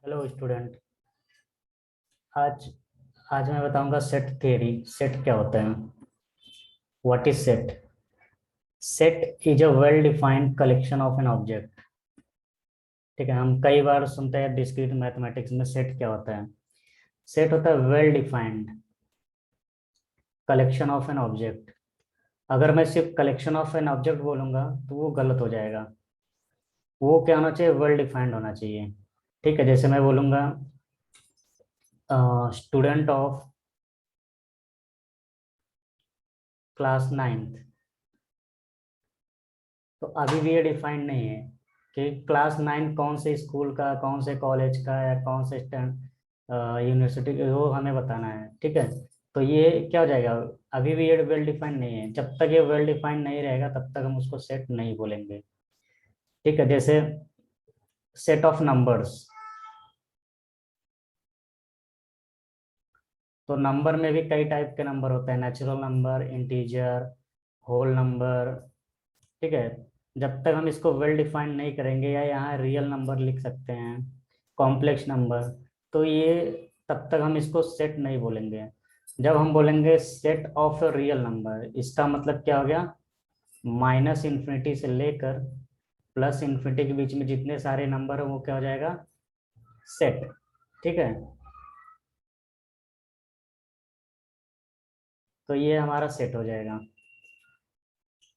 Hello student. आज आज मैं बताऊंगा सेट थ्योरी। सेट क्या होता है? What is set? Set is a well defined collection of an object. ठीक है, हम कई बार सुनते हैं डिस्क्रीट मैथमेटिक्स में सेट क्या होता है। सेट होता है well defined collection of an object. अगर मैं सिर्फ कलेक्शन ऑफ एन ऑब्जेक्ट बोलूंगा तो वो गलत हो जाएगा। वो क्या होना चाहिए? वेल डिफाइंड होना चाहिए। ठीक है, जैसे मैं बोलूंगा स्टूडेंट ऑफ क्लास 9th, तो अभी भी ये डिफाइंड नहीं है कि क्लास 9 कौन से स्कूल का, कौन से कॉलेज का या कौन से स्टैंड यूनिवर्सिटी, वो हमें बताना है। ठीक है, तो ये क्या हो जाएगा? अभी भी ये वेल डिफाइंड नहीं है। जब तक ये वेल डिफाइंड नहीं रहेगा तब तक हम उसको सेट नहीं बोलेंगे। ठीक है, जैसे सेट ऑफ नंबर्स। तो नंबर में भी कई टाइप के नंबर होते हैं, natural number, integer, whole number. ठीक है, जब तक हम इसको वेल डिफाइन नहीं करेंगे, या यहाँ रियल नंबर लिख सकते हैं, कॉम्प्लेक्स नंबर, तो ये तब तक हम इसको सेट नहीं बोलेंगे। जब हम बोलेंगे सेट ऑफ रियल नंबर, इसका मतलब क्या हो गया? माइनस इन्फिनिटी से लेकर प्लस इन्फिनिटी के बीच में जितने सारे नंबर है वो क्या हो जाएगा? सेट। ठीक है, तो ये हमारा सेट हो जाएगा।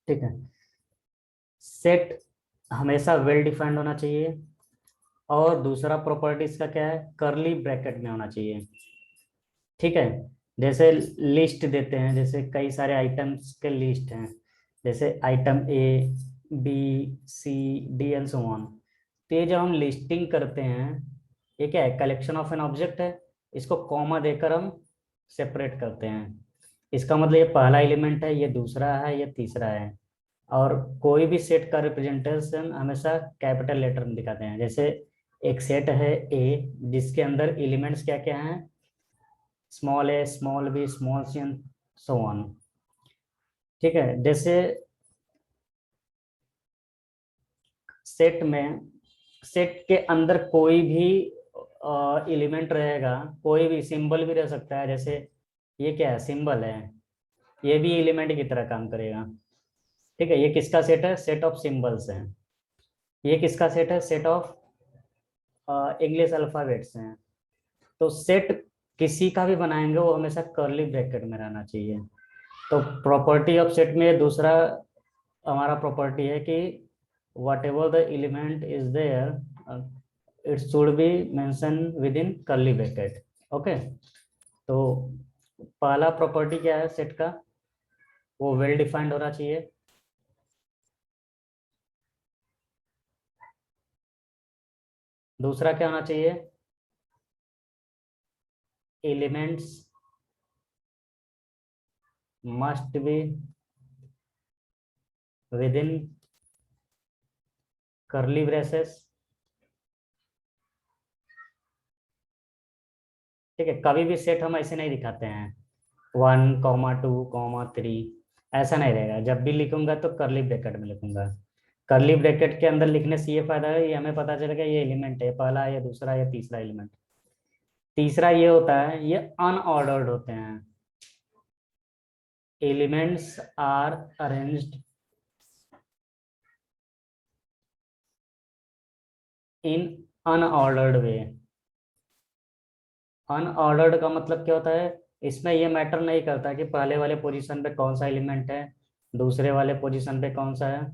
ठीक है, सेट हमेशा वेल डिफाइंड होना चाहिए। और दूसरा प्रॉपर्टीज का क्या है? कर्ली ब्रैकेट में होना चाहिए। ठीक है, जैसे लिस्ट देते हैं, जैसे कई सारे आइटम्स के लिस्ट हैं, जैसे item A, B, C, D and so on. तो ये जब हम लिस्टिंग करते हैं, ये क्या है? कलेक्शन ऑफ एन ऑब्जेक्ट है। इसको कॉमा देकर हम सेपरेट करते हैं। इसका मतलब ये पहला एलिमेंट है, ये दूसरा है, ये तीसरा है। और कोई भी सेट का रिप्रेजेंटेशन हमेशा कैपिटल लेटर में दिखाते हैं। जैसे एक सेट है ए, जिसके अंदर एलिमेंट्स क्या क्या हैं? Small A, small B, small C and so on. ठीक है, जैसे सेट में, सेट के अंदर कोई भी एलिमेंट रहेगा, कोई भी सिंबल भी रह सकता है। जैसे ये क्या है? सिंबल है। ये भी एलिमेंट की तरह काम करेगा। ठीक है, ये किसका सेट है? सेट ऑफ सिंबल्स है। ये किसका सेट है? सेट ऑफ इंग्लिश अल्फाबेट्स हैं। तो सेट किसी का भी बनाएंगे वो हमेशा कर्ली ब्रैकेट में रहना चाहिए। तो प्रॉपर्टी ऑफ सेट में दूसरा हमारा प्रॉपर्टी है कि whatever the element is there, it should be mention within curly bracket. Okay, तो पहला प्रॉपर्टी क्या है सेट का? वो वेल डिफाइंड होना चाहिए। दूसरा क्या होना चाहिए? Elements must be with in curly braces. ठीक है, कभी भी सेट हम ऐसे नहीं दिखाते हैं 1, 2, 3, ऐसा नहीं रहेगा। जब भी लिखूंगा तो कर्ली ब्रैकेट में लिखूंगा। कर्ली ब्रैकेट के अंदर लिखने से ये फायदा है, ये हमें पता चलेगा ये एलिमेंट है, पहला, या दूसरा, या तीसरा एलिमेंट। तीसरा ये होता है, ये अनऑर्डर्ड होते हैं। Elements are arranged in unordered way. Unordered का मतलब क्या होता है? इसमें ये मैटर नहीं करता कि पहले वाले पोजीशन पे कौन सा एलिमेंट है, दूसरे वाले पोजीशन पे कौन सा है।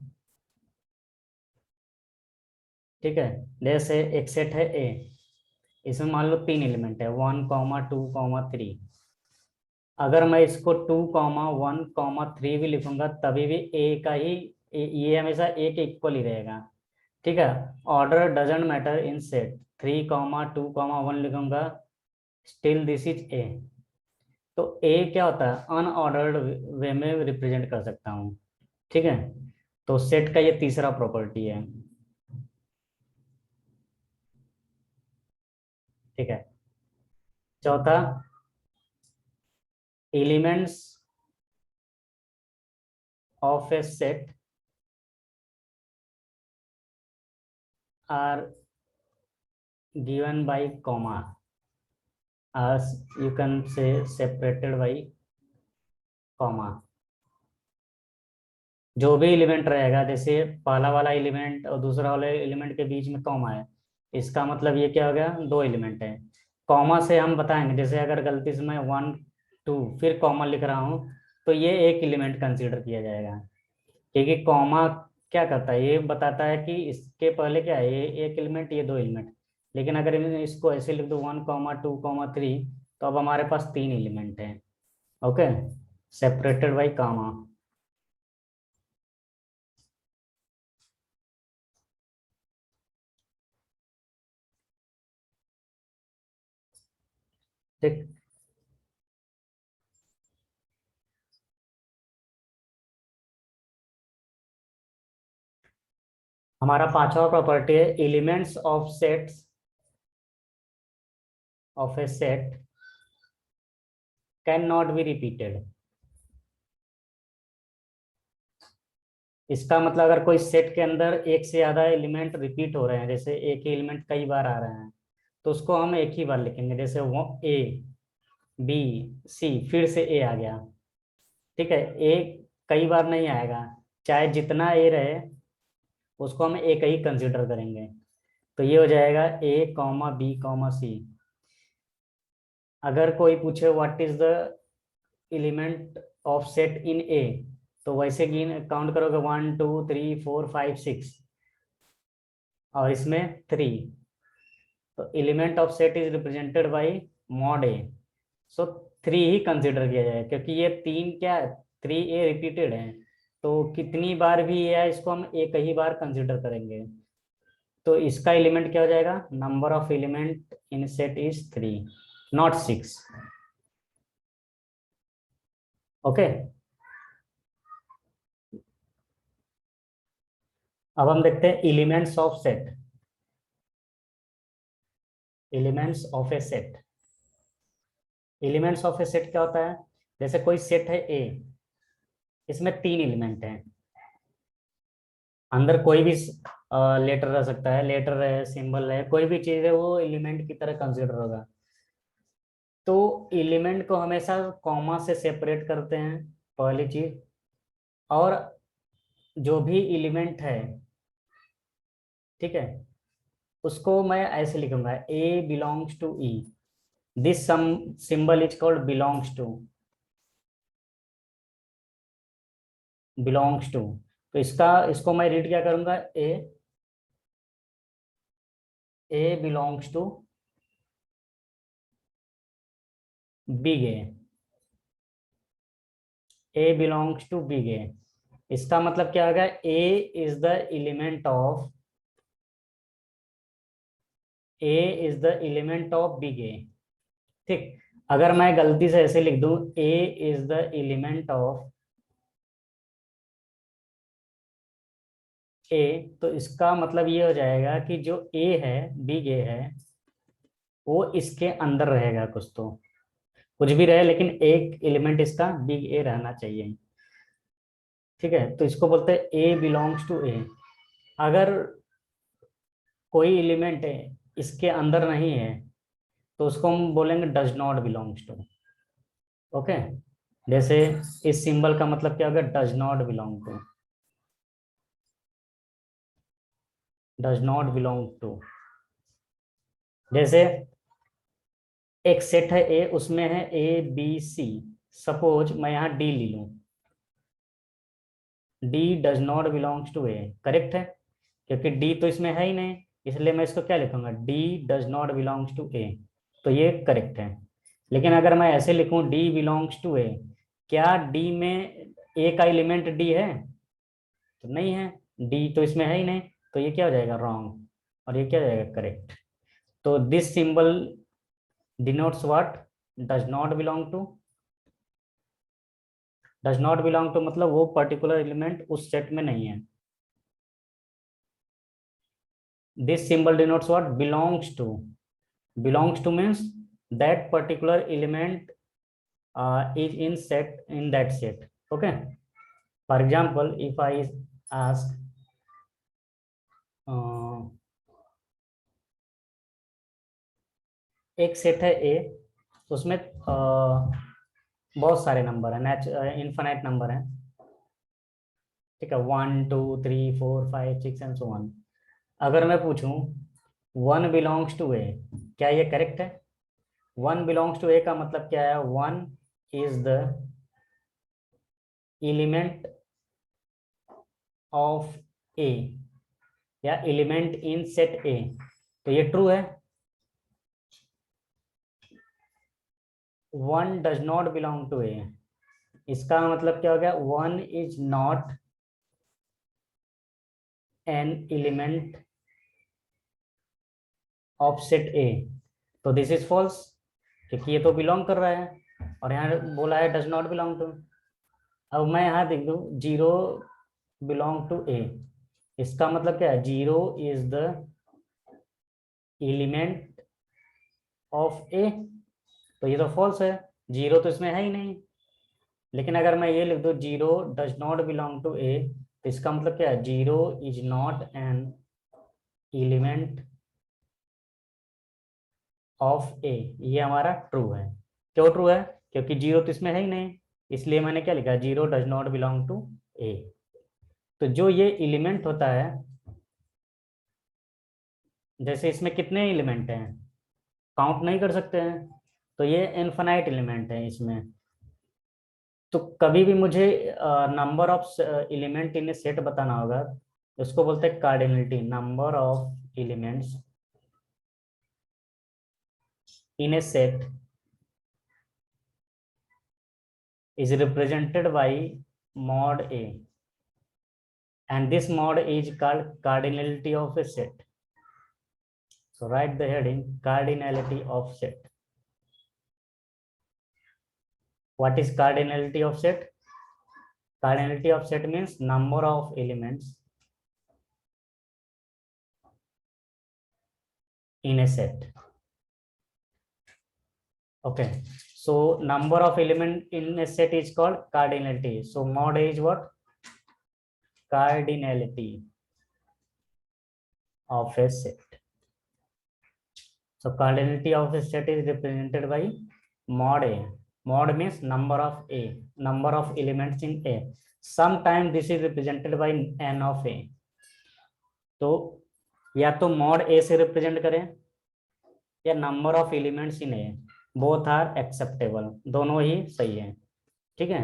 ठीक है, जैसे एक सेट है ए, इसमें मान लो 3 एलिमेंट है, 1, 2, 3। अगर मैं इसको 2, 1, 3 भी लिखूंगा तभी भी ए का ही, ये हमेशा ए के इक्वल ही रहेगा। ठीक है, order doesn't matter in set. 3, 2, 1 लिखूंगा, स्टिल दिस इज ए। तो ए क्या होता है? अनऑर्डर्ड वे में रिप्रेजेंट कर सकता हूँ। ठीक है, तो सेट का ये तीसरा प्रॉपर्टी है। ठीक है, चौथा, elements of a set are given by comma, as you can say separated by comma. जो भी एलिमेंट रहेगा, जैसे पहला वाला एलिमेंट और दूसरा वाले एलिमेंट के बीच में कॉमा है, इसका मतलब ये क्या हो गया, दो एलिमेंट है। कॉमा से हम बताएंगे, जैसे अगर गलती से मैं 1 2 फिर कॉमा लिख रहा हूँ, तो ये एक एलिमेंट कंसीडर किया जाएगा, क्योंकि कॉमा क्या करता है, ये बताता है कि इसके पहले क्या है, ये एक एलिमेंट, ये दो एलिमेंट। लेकिन अगर मैं इसको ऐसे लिख दूँ 1 2 3, तो अब हमारे पास तीन एलिमेंट हैं। Okay, separated by comma. ठीक, हमारा पांचवा प्रॉपर्टी है elements of sets of a set can not be repeated. इसका मतलब अगर कोई सेट के अंदर एक से ज्यादा एलिमेंट रिपीट हो रहे हैं, जैसे एक ही एलिमेंट कई बार आ रहे हैं, तो उसको हम एक ही बार लिखेंगे, जैसे वो ए बी सी फिर से ए आ गया। ठीक है, ए कई बार नहीं आएगा, चाहे जितना ए रहे उसको हम एक ही कंसिडर करेंगे। तो ये हो जाएगा A comma B comma C. अगर कोई पूछे what is the element of set in A, तो वैसे काउंट करोगे 1 2 3 4 5 6, और इसमें 3, तो element of set is represented by mod A. So 3 he consider किया जाए, क्योंकि ये तीन क्या, 3 ए रिपीटेड है, तो कितनी बार भी ये है इसको हम एक ही बार कंसिडर करेंगे। तो इसका एलिमेंट क्या हो जाएगा, number of element in set is 3 not 6। Okay, अब हम देखते हैं elements of set. Elements of a set, elements of a set क्या होता है, जैसे कोई सेट है ए, इसमें तीन एलिमेंट हैं, अंदर कोई भी लेटर रह सकता है, लेटर है, सिंबल है, कोई भी चीज है, वो एलिमेंट की तरह कंसिडर होगा। तो एलिमेंट को हमेशा कॉमा से सेपरेट करते हैं, पहली चीज। और जो भी एलिमेंट है, ठीक है, उसको मैं ऐसे लिखूंगा A belongs to E, this some symbol is called belongs to. तो इसका इसको मैं रीड क्या करूंगा, A belongs to big A, A belongs to big A. इसका मतलब क्या होगा, A is the element of, A is the element of big A. ठीक, अगर मैं गलती से ऐसे लिख दूं A is the element of A, तो इसका मतलब ये हो जाएगा कि जो ए है, बिग ए है, वो इसके अंदर रहेगा, कुछ भी रहे, लेकिन एक एलिमेंट इसका बिग ए रहना चाहिए। ठीक है, तो इसको बोलते हैं ए बिलोंग्स टू ए। अगर कोई एलिमेंट है इसके अंदर नहीं है, तो उसको हम बोलेंगे does not belongs to. Okay, जैसे इस सिंबल का मतलब क्या होगा, does not belong to, does not belong to. जैसे एक सेट है ए, उसमें है ए बी सी, सपोज मैं यहाँ डी ले लूँ, D does not belongs to A, correct है, क्योंकि डी तो इसमें है ही नहीं, इसलिए मैं इसको क्या लिखूंगा, D does not belongs to A, तो ये करेक्ट है। लेकिन अगर मैं ऐसे लिखूं डी बिलोंग्स टू ए, क्या डी में ए का एलिमेंट डी है, तो नहीं है, डी तो इसमें है ही नहीं, तो ये क्या हो जाएगा, रॉन्ग, और ये क्या हो जाएगा, करेक्ट। तो this symbol denotes what, does not belong to. Does not belong to मतलब वो पर्टिकुलर एलिमेंट उस सेट में नहीं है। This symbol denotes what, belongs to. Belongs to means that particular element is in set in that set. Okay, for example, if I ask एक set है ए, उसमें बहुत सारे नंबर है, इनफाइनाइट नंबर है, ठीक है, 1 2 3 4 5 6 एंड सो ऑन। अगर मैं पूछूं वन बिलोंग्स टू ए, क्या ये करेक्ट है? वन बिलोंग्स टू ए का मतलब क्या है? One is the element of A या एलिमेंट इन सेट ए, तो ये ट्रू है। One does not belong to A, इसका मतलब क्या हो गया? One is not an element of set A, तो दिस इज फॉल्स, क्योंकि ये तो बिलोंग कर रहा है और यहाँ बोला है डज नॉट बिलोंग टू। अब मैं यहाँ देख दूँ जीरो बिलोंग टू ए, इसका मतलब क्या है? Zero is the element of A, तो ये तो फॉल्स है, जीरो तो इसमें है ही नहीं। लेकिन अगर मैं ये लिख दूँ zero does not belong to A, तो इसका मतलब क्या है? Zero is not an element of A, ये हमारा ट्रू है। क्यों ट्रू है? क्योंकि जीरो तो इसमें है ही नहीं, इसलिए मैंने क्या लिखा? Zero does not belong to A. तो जो ये एलिमेंट होता है, जैसे इसमें कितने एलिमेंट हैं, काउंट नहीं कर सकते हैं, तो ये इनफाइनाइट एलिमेंट है इसमें। तो कभी भी मुझे number of element in a set बताना होगा, उसको बोलते हैं cardinality. Number of elements in a set is represented by mod A, and this mod is called cardinality of a set. So write the heading cardinality of set. What is cardinality of set? Cardinality of set means number of elements in a set. Okay, so number of element in a set is called cardinality. So mod A is what? Cardinality of a set. So cardinality of a set is represented by mod A. Mod means number of A, number of elements in A. Sometimes this is represented by n of A. तो या तो mod A से represent करें या number of elements in A, both are acceptable, दोनों ही सही है, ठीक है।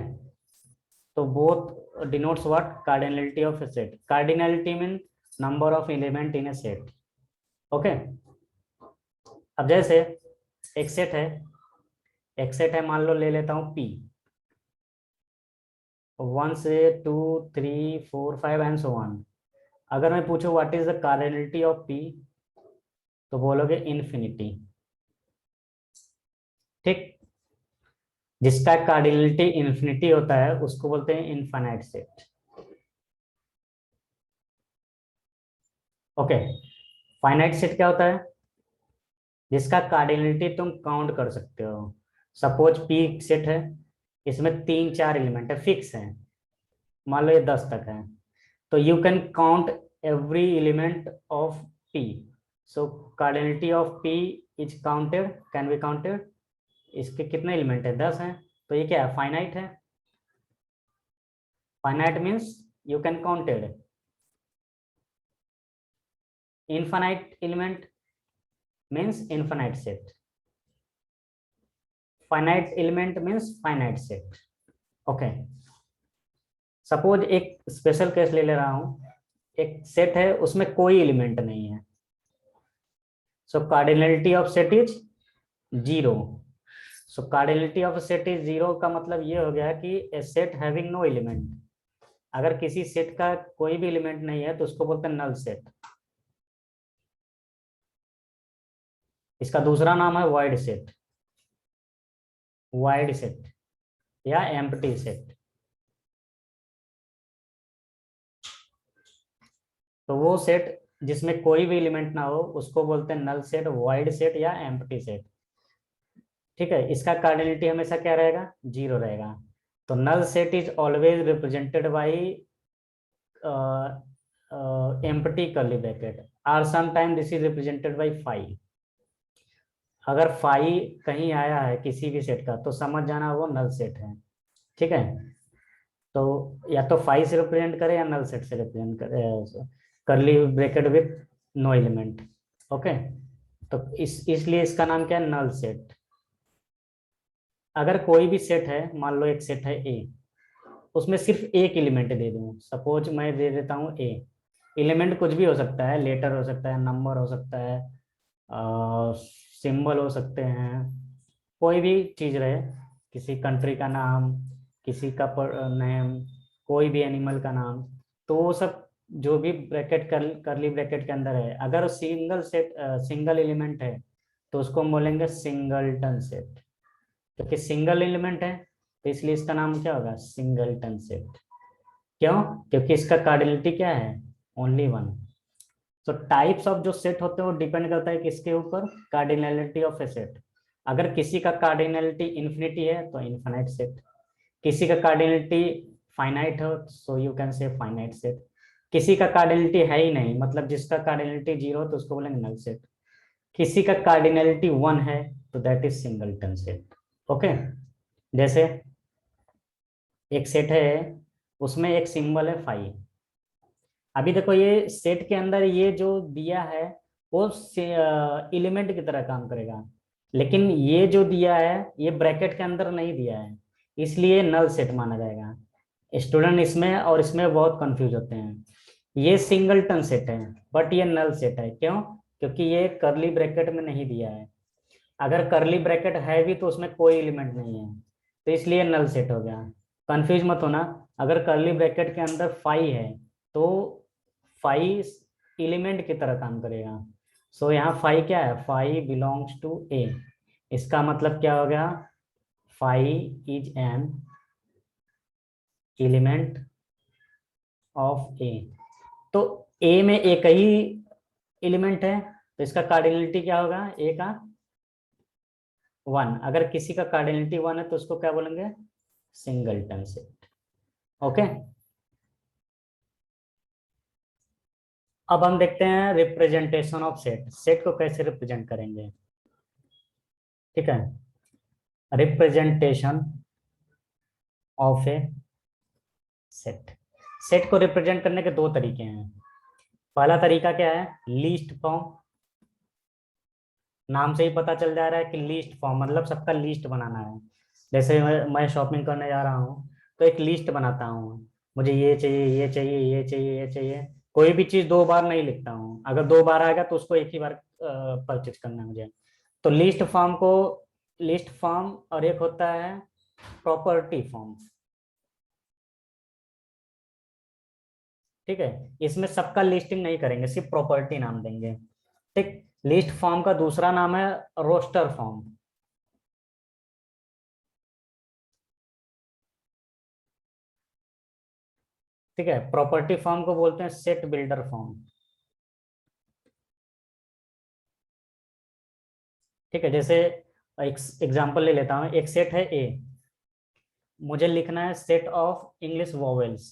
तो both denotes what? Cardinality of a set. Cardinality mean number of element in a set, okay. अब जैसे एक सेट है, एक सेट है, मान लो ले लेता हूं पी, 1 से 2 3 4 5 एंड सो ऑन। अगर मैं पूछूं what is the cardinality of P, तो बोलोगे इन्फिनिटी, ठीक। जिसका कार्डिनलिटी इन्फिनिटी होता है उसको बोलते हैं infinite set, okay. Finite set क्या होता है? जिसका कार्डिनलिटी तुम काउंट कर सकते हो। सपोज पी सेट है, इसमें 3 4 एलिमेंट है, फिक्स है, मान लो ये 10 तक है, तो you can count every element of P. So cardinality of P is counted, can be counted. इसके कितने एलिमेंट है? 10 हैं, तो ये क्या है? फाइनाइट है। Finite means you can counted. Infinite element means infinite set. Finite element means finite set, okay. Suppose एक स्पेशल केस ले रहा हूं, एक सेट है उसमें कोई एलिमेंट नहीं है, so cardinality of set is 0। So cardinality of set is 0 का मतलब ये हो गया कि a set having no element. अगर किसी सेट का कोई भी एलिमेंट नहीं है तो उसको बोलते हैं नल सेट। इसका दूसरा नाम है वाइड सेट, वाइड सेट या एम्प्टी सेट। तो वो सेट जिसमें कोई भी एलिमेंट ना हो उसको बोलते हैं नल सेट, वाइड सेट या एम्प्टी सेट, ठीक है। इसका कार्डिनलिटी हमेशा क्या रहेगा? 0 रहेगा। तो null set is always represented by empty curly bracket, और sometime this is represented by 5। अगर फाइव कहीं आया है किसी भी सेट का तो समझ जाना वो नल सेट है। ठीक है, तो या तो फाइव से रिप्रेजेंट करे या नल सेट से रिप्रेजेंट करे, curly bracket with no element. Okay, तो इसलिए इसका नाम क्या है, नल सेट। अगर कोई भी सेट है, मान लो एक सेट है ए, उसमें सिर्फ एक एलिमेंट दे दूं, सपोज मैं दे देता हूँ ए, एलिमेंट कुछ भी हो सकता है, लेटर हो सकता है, नंबर हो सकता है, सिंबल हो सकते हैं, कोई भी चीज रहे, किसी कंट्री का नाम, किसी का नेम, कोई भी एनिमल का नाम, तो वो सब जो भी ब्रैकेट करली ब्रैकेट के अंदर है, अगर सिंगल एलिमेंट है तो उसको हम बोलेंगे सिंगलटन सेट। क्योंकि सिंगल एलिमेंट है तो इसलिए इसका नाम क्या होगा, सिंगलटन सेट। क्यों? क्योंकि इसका कार्डिनलिटी क्या है, ओनली वन। तो टाइप्स ऑफ जो सेट होते हैं वो डिपेंड करता है किसके ऊपर, कार्डिनलिटी ऑफ ए सेट। अगर किसी का कार्डिनलिटी इन्फिनिटी है तो इन्फिनाइट सेट, किसी का कार्डिनलिटी फाइनाइट हो so you can say finite set, किसी का कार्डिनलिटी है ही नहीं, मतलब जिसका कार्डिनलिटी जीरो तो उसको बोलेंगे नल सेट, किसी का कार्डिनलिटी वन है तो that is singleton set. Okay, जैसे एक सेट है, उसमें एक सिंबल है फाइव। अभी देखो ये सेट के अंदर ये जो दिया है वो एलिमेंट की तरह काम करेगा, लेकिन ये जो दिया है ये ब्रैकेट के अंदर नहीं दिया है, इसलिए नल सेट माना जाएगा। स्टूडेंट इसमें और इसमें बहुत कंफ्यूज होते हैं। ये सिंगलटन सेट है बट ये नल सेट है, क्यों? क्योंकि ये करली ब्रैकेट में नहीं दिया है। अगर करली ब्रैकेट है भी तो उसमें कोई एलिमेंट नहीं है, तो इसलिए नल सेट हो गया। कंफ्यूज मत होना, अगर करली ब्रैकेट के अंदर फाइव है तो फाइव एलिमेंट की तरह काम करेगा। सो यहाँ फाइव क्या है, फाइव बिलोंग्स टू ए, इसका मतलब क्या हो गया, five is an element of A. तो ए में एक ही एलिमेंट है तो इसका कार्डिनलिटी क्या होगा, ए का वन। अगर किसी का कार्डिनलिटी वन है तो उसको क्या बोलेंगे, सिंगलटन सेट। ओके, अब हम देखते हैं रिप्रेजेंटेशन ऑफ सेट, सेट को कैसे रिप्रेजेंट करेंगे। ठीक है, representation of a set, set को रिप्रेजेंट करने के दो तरीके हैं। पहला तरीका क्या है, लीस्ट फॉर्म। नाम से ही पता चल जा रहा है कि लीस्ट फॉर्म मतलब सबका लिस्ट बनाना है। जैसे मैं शॉपिंग करने जा रहा हूँ तो एक लिस्ट बनाता हूँ, मुझे ये चाहिए, ये चाहिए, ये चाहिए, ये चाहिए। कोई भी चीज दो बार नहीं लिखता हूँ, अगर दो बार आएगा तो उसको एक ही बार परचेज करना है मुझे। तो लिस्ट फॉर्म और एक होता है प्रॉपर्टी फॉर्म। ठीक है, इसमें सबका लिस्टिंग नहीं करेंगे, सिर्फ प्रॉपर्टी नाम देंगे। ठीक, लिस्ट फॉर्म का दूसरा नाम है रोस्टर फॉर्म। ठीक है, प्रॉपर्टी फॉर्म को बोलते हैं सेट बिल्डर फॉर्म। ठीक है, जैसे एक एग्जांपल ले लेता हूँ, एक सेट है ए, मुझे लिखना है set of English vowels,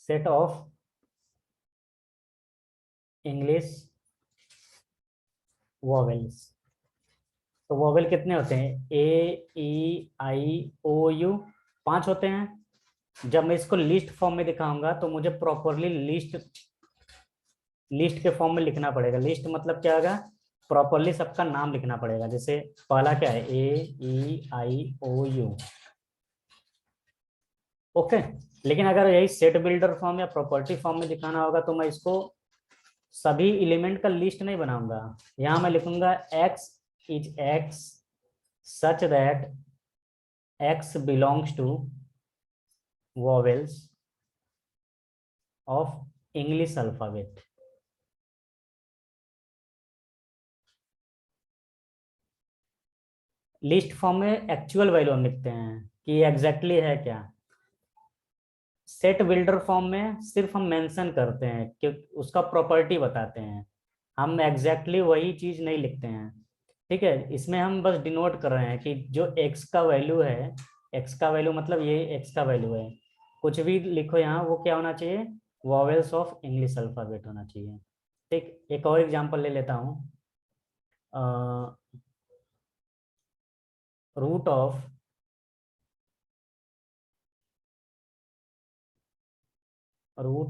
set of English vowels. तो वॉवेल कितने होते हैं, ए ई आई ओ यू, पांच होते हैं। जब मैं इसको लिस्ट फॉर्म में दिखाऊंगा तो मुझे प्रॉपरली लिस्ट लिस्ट के फॉर्म में लिखना पड़ेगा। लिस्ट मतलब क्या होगा, प्रॉपरली सबका नाम लिखना पड़ेगा। जैसे पहला क्या है, ए ई आई ओ यू। ओके, लेकिन अगर यही सेट बिल्डर फॉर्म या प्रॉपर्टी फॉर्म में दिखाना होगा तो मैं इसको सभी एलिमेंट का लिस्ट नहीं बनाऊंगा। यहां मैं लिखूंगा x is x such that x belongs to vowels of English alphabet. List form में एक्चुअल वैल्यू हम लिखते हैं कि एग्जैक्टली है क्या। सेट बिल्डर फॉर्म में सिर्फ हम मेंशन करते हैं कि उसका प्रॉपर्टी बताते हैं, हम एग्जैक्टली वही चीज नहीं लिखते हैं। ठीक है, इसमें हम बस डिनोट कर रहे हैं कि जो एक्स का वैल्यू है, एक्स का वैल्यू मतलब ये एक्स का वैल्यू है, कुछ भी लिखो यहाँ वो क्या होना चाहिए, वॉवेल्स ऑफ इंग्लिश अल्फाबेट होना चाहिए। ठीक, एक और एग्जांपल ले लेता हूँ। Root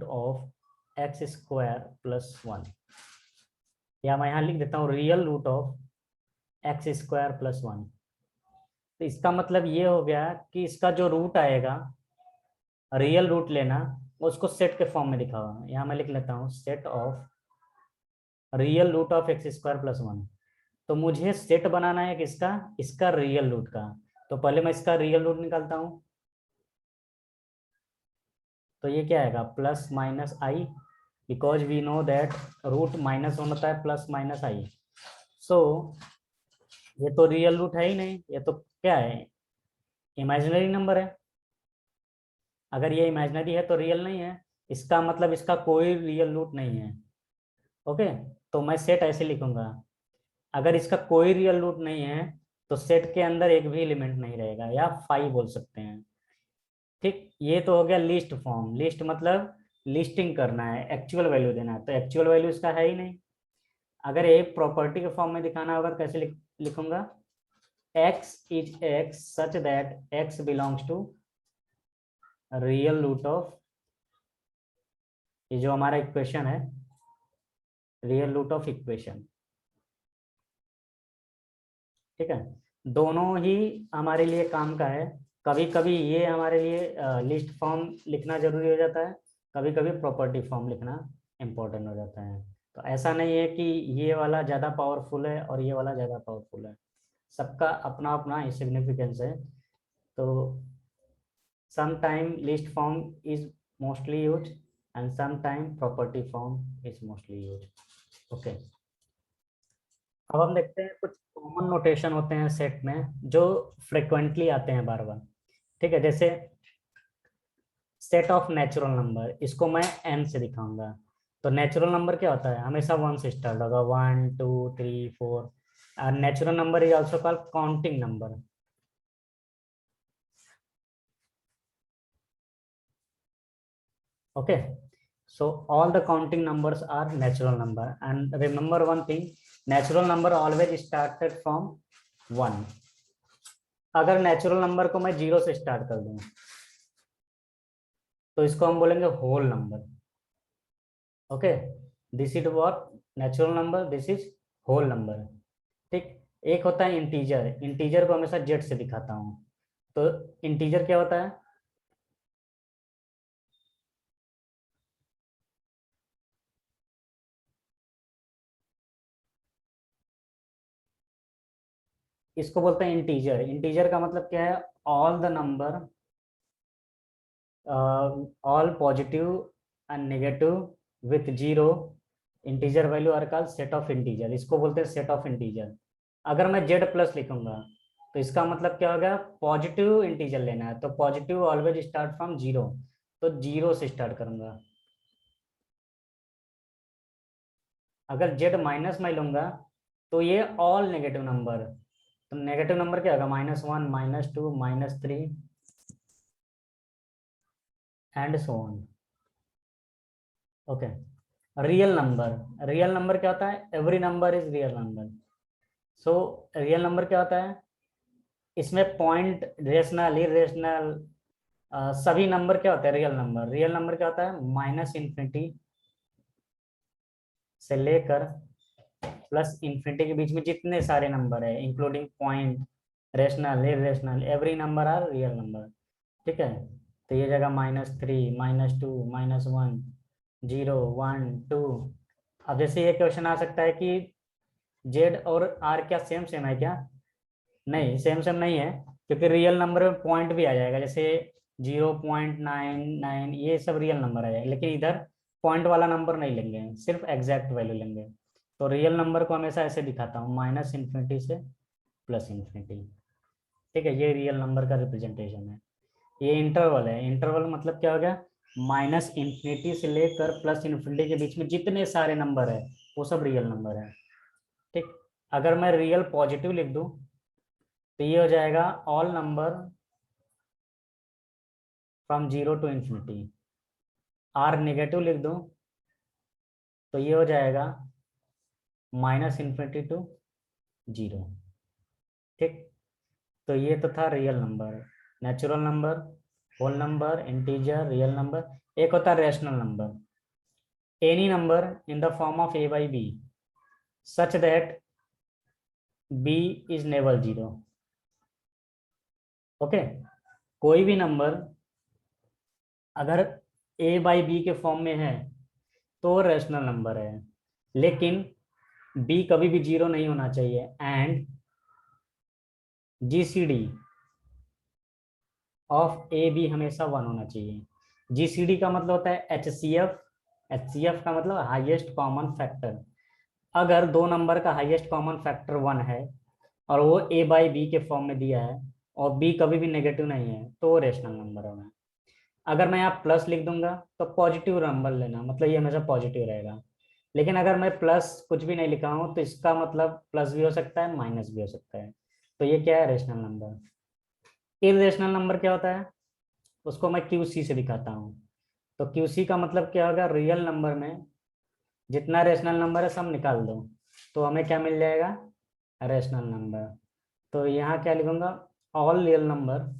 of x square plus 1, या मैं यहाँ लिख देता हूँ real root of x square plus 1। तो इसका मतलब ये हो गया कि इसका जो रूट आएगा, रियल रूट लेना, उसको सेट के फॉर्म में लिखा हुआ है। यहाँ मैं लिख लेता हूँ set of real root of x square plus 1। तो मुझे सेट बनाना है किसका, इसका रियल रूट का। तो पहले मैं इसका रियल रूट निकालता हूँ। तो ये क्या आएगा, plus minus i, because we know that root minus one होता है प्लस माइनस आई। सो ये तो रियल रूट है ही नहीं, ये तो क्या है, इमेजिनरी नंबर है। अगर ये इमेजिनरी है तो रियल नहीं है, इसका मतलब इसका कोई रियल रूट नहीं है। ओके, तो मैं सेट ऐसे लिखूंगा, अगर इसका कोई रियल रूट नहीं है तो सेट के अंदर एक भी एलिमेंट नहीं रहेगा, या 5 बोल सकते हैं। ठीक, ये तो हो गया लिस्ट फॉर्म। लिस्ट मतलब लिस्टिंग करना है, एक्चुअल वैल्यू देना है, तो एक्चुअल वैल्यू इसका है ही नहीं। अगर एक प्रॉपर्टी के फॉर्म में दिखाना होगा, कैसे लिखूंगा, x is x such that x belongs to real root of, ये जो हमारा इक्वेशन है, रियल रूट ऑफ इक्वेशन। ठीक है, दोनों ही हमारे लिए काम का है। कभी कभी ये हमारे लिए लिस्ट फॉर्म लिखना जरूरी हो जाता है, कभी कभी प्रॉपर्टी फॉर्म लिखना इम्पोर्टेंट हो जाता है। तो ऐसा नहीं है कि ये वाला ज़्यादा पावरफुल है और ये वाला ज़्यादा पावरफुल है, सबका अपना अपना सिग्निफिकेंस है। तो sometime list form is mostly used and sometime property form is mostly used. Okay, अब हम देखते हैं कुछ कॉमन नोटेशन होते हैं सेट में जो फ्रिक्वेंटली आते हैं बार बार। ठीक है, जैसे सेट ऑफ नेचुरल नंबर, इसको मैं n से दिखाऊंगा। तो नेचुरल नंबर क्या होता है, हमेशा 1 से स्टार्ट होगा, 1 2 3 4। और natural number is also called counting number. Okay, so all the counting numbers are natural number, and remember one thing, natural number always started from 1। अगर नेचुरल नंबर को मैं 0 से स्टार्ट कर दूं तो इसको हम बोलेंगे whole number. Okay, this is what natural number, this is whole number. ठीक, एक होता है इंटीजर, इंटीजर को हमेशा जेड से दिखाता हूं। तो इंटीजर क्या होता है, इसको बोलते हैं इंटीजर। इंटीजर का मतलब क्या है, all the number, all positive and negative with zero integer value are called set of integer। इसको बोलते हैं सेट ऑफ इंटीजर। अगर मैं z प्लस लिखूंगा तो इसका मतलब क्या होगा, पॉजिटिव इंटीजर लेना है, तो पॉजिटिव ऑलवेज स्टार्ट फ्रॉम 0, तो 0 से स्टार्ट करूंगा। अगर z माइनस में लूंगा तो ये ऑल नेगेटिव नंबर, तो नेगेटिव नंबर क्या होगा, -1 -2 -3 and so on. Okay, real number, real number क्या होता है, every number is real number. So real number क्या होता है, इसमें पॉइंट, रेशनल, इरेशनल, सभी नंबर क्या होता है रियल नंबर। रियल नंबर क्या होता है, माइनस इन्फिनिटी से लेकर प्लस इन्फिनिटी के बीच में जितने सारे नंबर है, including point, rational, irrational, every number are real number. ठीक है, तो ये जगह -3 -2 -1 0 1 2। अब जैसे ये क्वेश्चन आ सकता है कि जेड और आर क्या सेम सेम है क्या, नहीं सेम सेम नहीं है, क्योंकि रियल नंबर में पॉइंट भी आ जाएगा, जैसे 0.99, ये सब रियल नंबर आ जाएगा, लेकिन इधर पॉइंट वाला नंबर नहीं लेंगे, सिर्फ एग्जैक्ट वैल्यू लेंगे। तो रियल नंबर को हमेशा ऐसे दिखाता हूँ, माइनस इन्फिनिटी से प्लस इन्फिनिटी। ठीक है, ये रियल नंबर का रिप्रेजेंटेशन है। ये इंटरवल है, इंटरवल मतलब क्या हो गया, माइनस इन्फिनिटी से लेकर प्लस इन्फिनिटी के बीच में जितने सारे नंबर है वो सब रियल नंबर है। ठीक, अगर मैं रियल पॉजिटिव लिख दूं तो ये हो जाएगा all number from 0 to infinity. Or negative लिख दूं तो ये हो जाएगा माइनस इन्फिनिटी टू जीरो। ठीक, तो ये तो था real number, natural number, whole number, integer, real number. एक होता है rational number. Any number in the form of a by b such that b is never zero. Okay, कोई भी नंबर अगर a बाई बी के फॉर्म में है तो रेशनल नंबर है, लेकिन b कभी भी जीरो नहीं होना चाहिए। And GCD of A B हमेशा वन होना चाहिए। जीसीडी का मतलब होता है एचसीएफ। एचसीएफ का मतलब हाईएस्ट कॉमन फैक्टर। अगर दो नंबर का हाईएस्ट कॉमन फैक्टर वन है और वो ए बाई बी के फॉर्म में दिया है और बी कभी भी नेगेटिव नहीं है तो वो रेशनल नंबर होगा। अगर मैं यहाँ प्लस लिख दूंगा तो पॉजिटिव नंबर लेना, मतलब ये हमेशा पॉजिटिव रहेगा। लेकिन अगर मैं प्लस कुछ भी नहीं लिखा हूँ तो इसका मतलब प्लस भी हो सकता है, माइनस भी हो सकता है। तो ये क्या है, रेशनल नंबर। इरेशनल नंबर क्या होता है, उसको मैं क्यूसी से दिखाता हूँ। तो क्यूसी का मतलब क्या होगा, रियल नंबर में जितना रेशनल नंबर है सब निकाल दो तो हमें क्या मिल जाएगा, रेशनल नंबर। तो यहाँ क्या लिखूंगा, all real number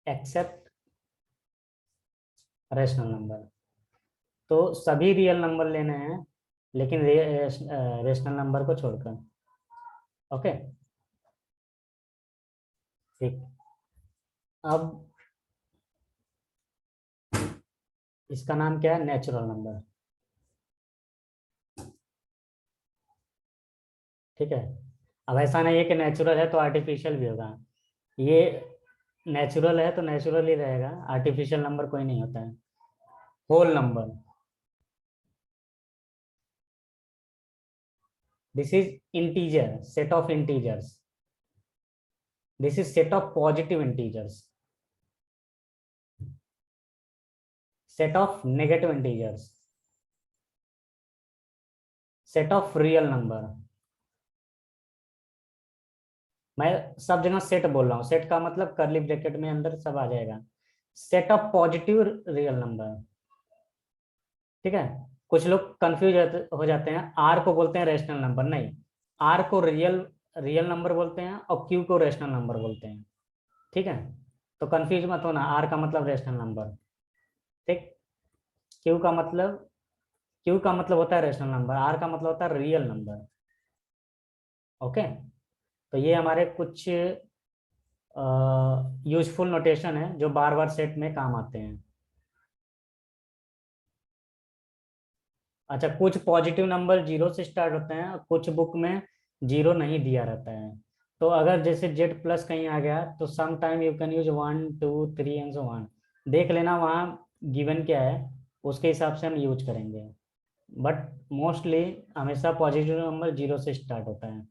except rational number. तो सभी रियल नंबर लेने हैं लेकिन रेशनल नंबर को छोड़कर। ओके, ठीक। अब इसका नाम क्या है, नेचुरल नंबर। ठीक है, अब ऐसा नहीं है कि नेचुरल है तो आर्टिफिशियल भी होगा। ये नेचुरल है तो नेचुरल ही रहेगा, आर्टिफिशियल नंबर कोई नहीं होता है। Whole number, this is integer, set of integers. This is set of positive integers, set of negative integers, set of real number. मैं सब जगह सेट बोल रहा हूँ, सेट का मतलब करली ब्रैकेट में अंदर सब आ जाएगा। Set of positive real number. ठीक है, कुछ लोग कंफ्यूज हो जाते हैं, आर को बोलते हैं रेशनल नंबर, नहीं, आर को रियल रियल नंबर बोलते हैं और क्यू को रेशनल नंबर बोलते हैं। ठीक है, तो कंफ्यूज मत होना, आर का मतलब रेशनल नंबर। ठीक, क्यू का मतलब क्यू का मतलब होता है रेशनल नंबर, आर का मतलब होता है रियल नंबर। ओके, तो ये हमारे कुछ यूजफुल नोटेशन है जो बार बार सेट में काम आते हैं। अच्छा, कुछ पॉजिटिव नंबर जीरो से स्टार्ट होते हैं और कुछ बुक में जीरो नहीं दिया रहता है। तो अगर जैसे जेड प्लस कहीं आ गया तो some time you can use one two three and so on, देख लेना वहाँ गिवन क्या है, उसके हिसाब से हम यूज करेंगे। बट मोस्टली हमेशा पॉजिटिव नंबर जीरो से स्टार्ट होता है।